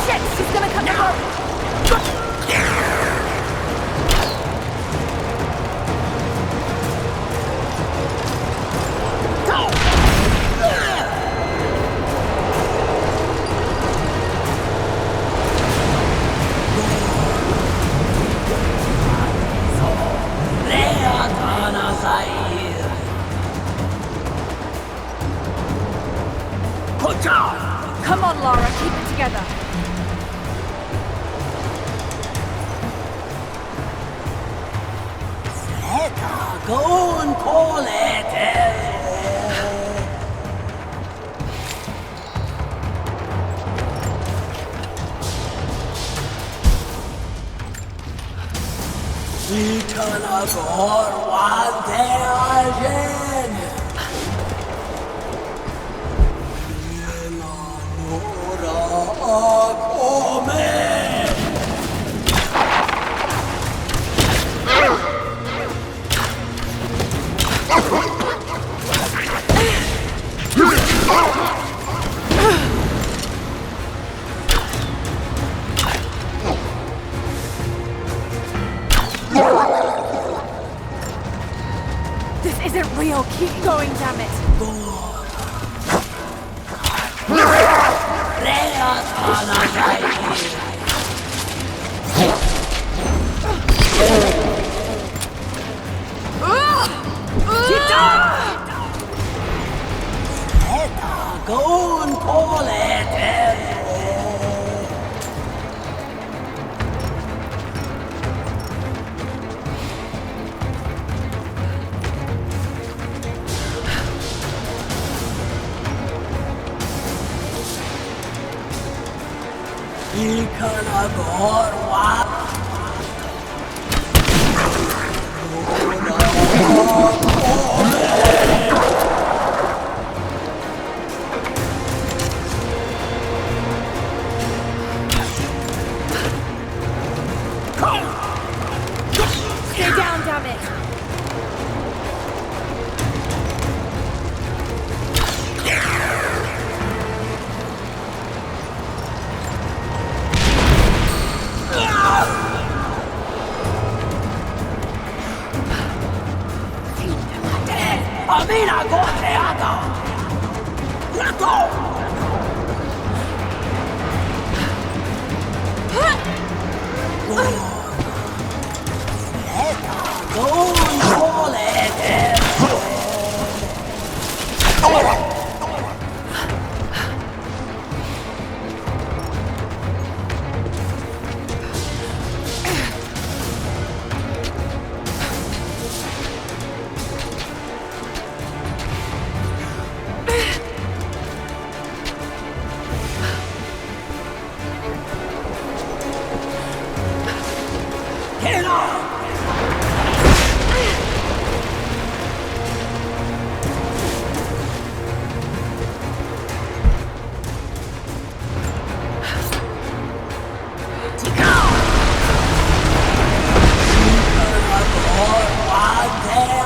Shit, she's gonna cut the road! Come on, Lara, keep it together. Go and call it. Vi kan gorwante again. Lara come. Keep going, damn it! Stay down, damn it!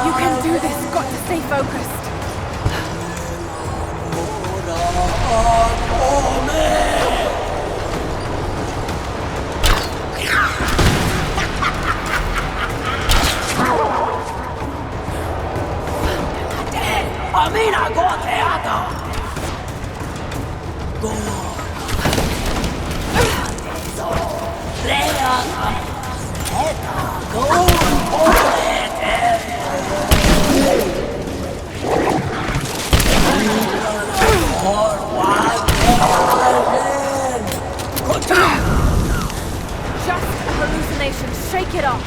You can do this. Got to stay focused. Just a hallucination. Shake it off.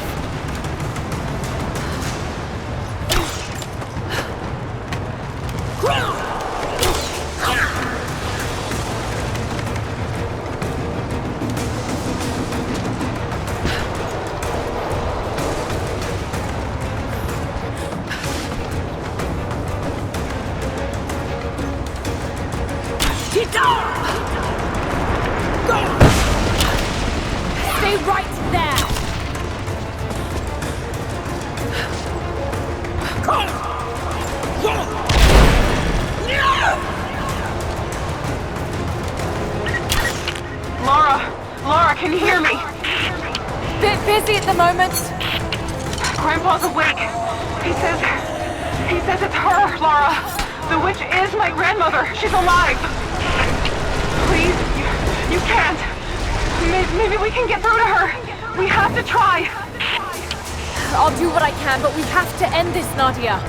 Stay right there! Lara, can you hear me? Bit busy at the moment. Grandpa's awake. He says it's her, Lara. The witch is my grandmother. She's alive. Please, you can't. Maybe we can get through to her. We have to try. I'll do what I can, but we have to end this, Nadia.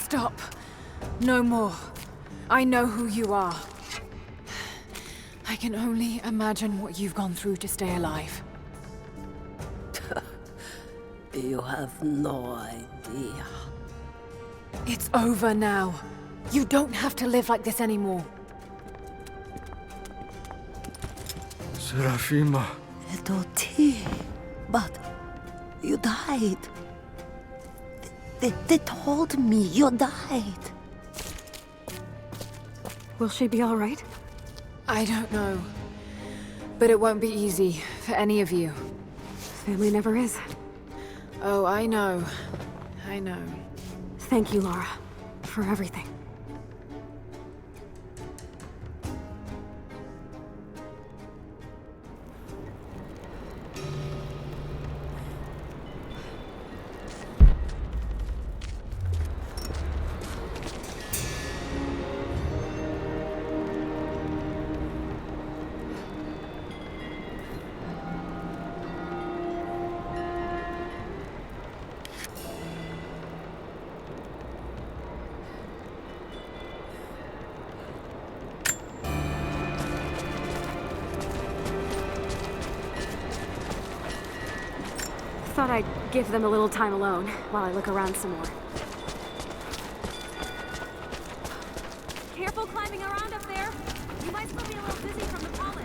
Stop. No more. I know who you are. I can only imagine what you've gone through to stay alive. You have no idea. It's over now. You don't have to live like this anymore. Serafima. Doti, but you died. They told me you died. Will she be all right? I don't know. But it won't be easy for any of you. Family never is. Oh, I know. I know. Thank you, Lara, for everything. Thought I'd give them a little time alone while I look around some more. Careful climbing around up there. You might still be a little dizzy from the pollen.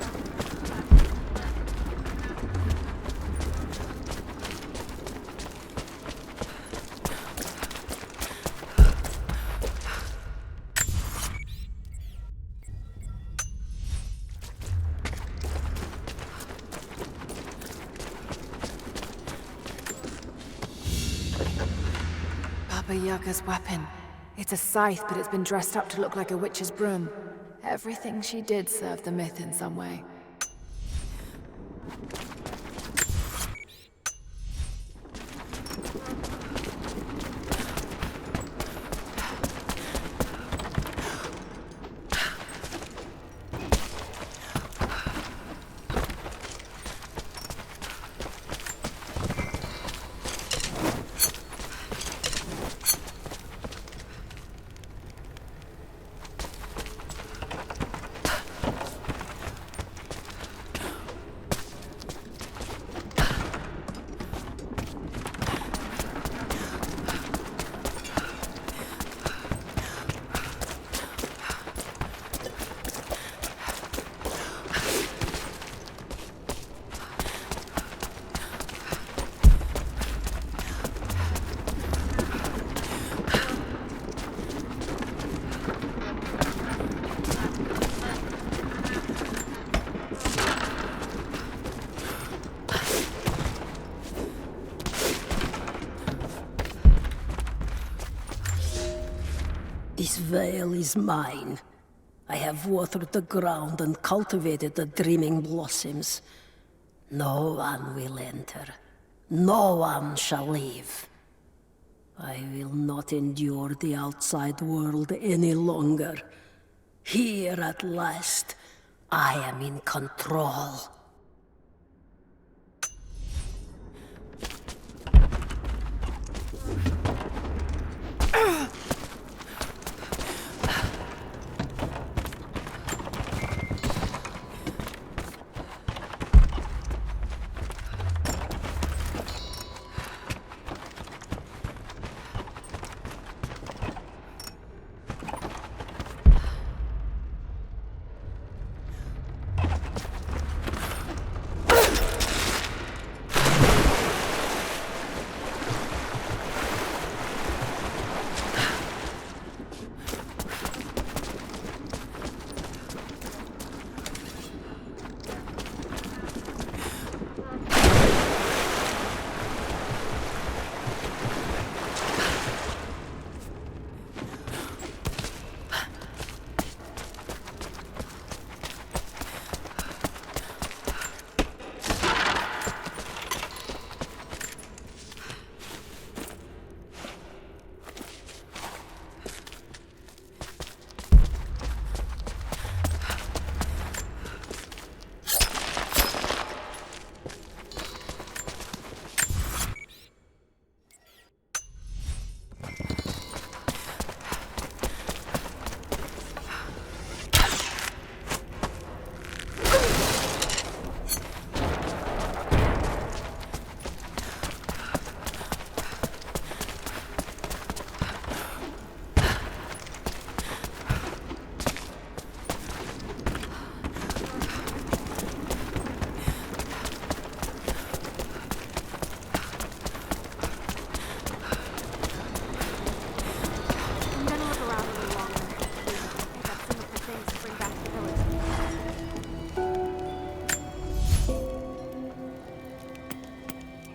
Baba Yaga's weapon. It's a scythe, but it's been dressed up to look like a witch's broom. Everything she did served the myth in some way. This veil is mine. I have watered the ground and cultivated the dreaming blossoms. No one will enter. No one shall leave. I will not endure the outside world any longer. Here at last, I am in control.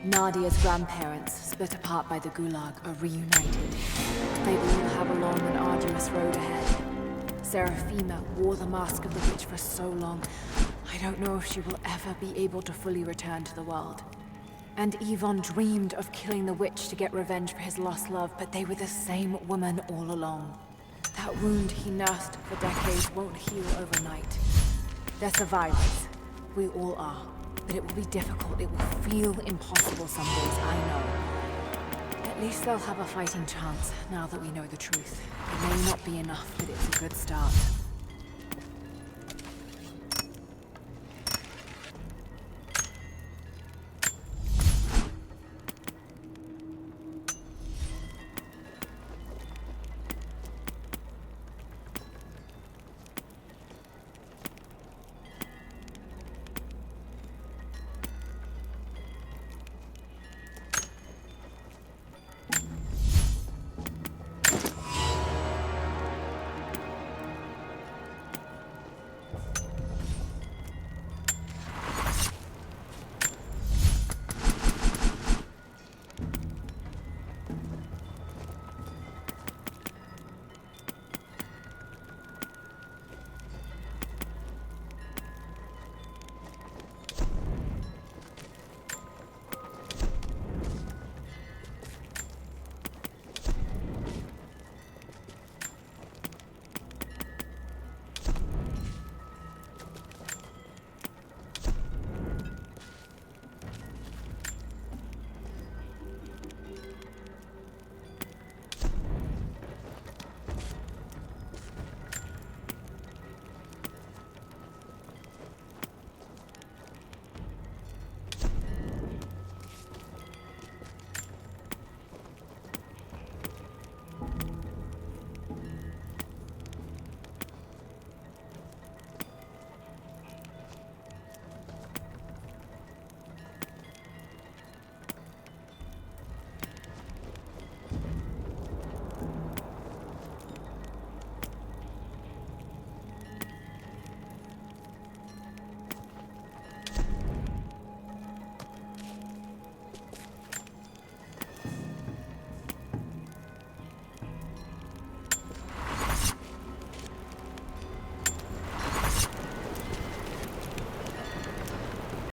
Nadia's grandparents, split apart by the Gulag, are reunited. They all have a long and arduous road ahead. Seraphima wore the mask of the witch for so long, I don't know if she will ever be able to fully return to the world. And Yvonne dreamed of killing the witch to get revenge for his lost love, but they were the same woman all along. That wound he nursed for decades won't heal overnight. They're survivors. We all are. But it will be difficult. It will feel impossible some days, I know. At least they'll have a fighting chance, now that we know the truth. It may not be enough, but it's a good start.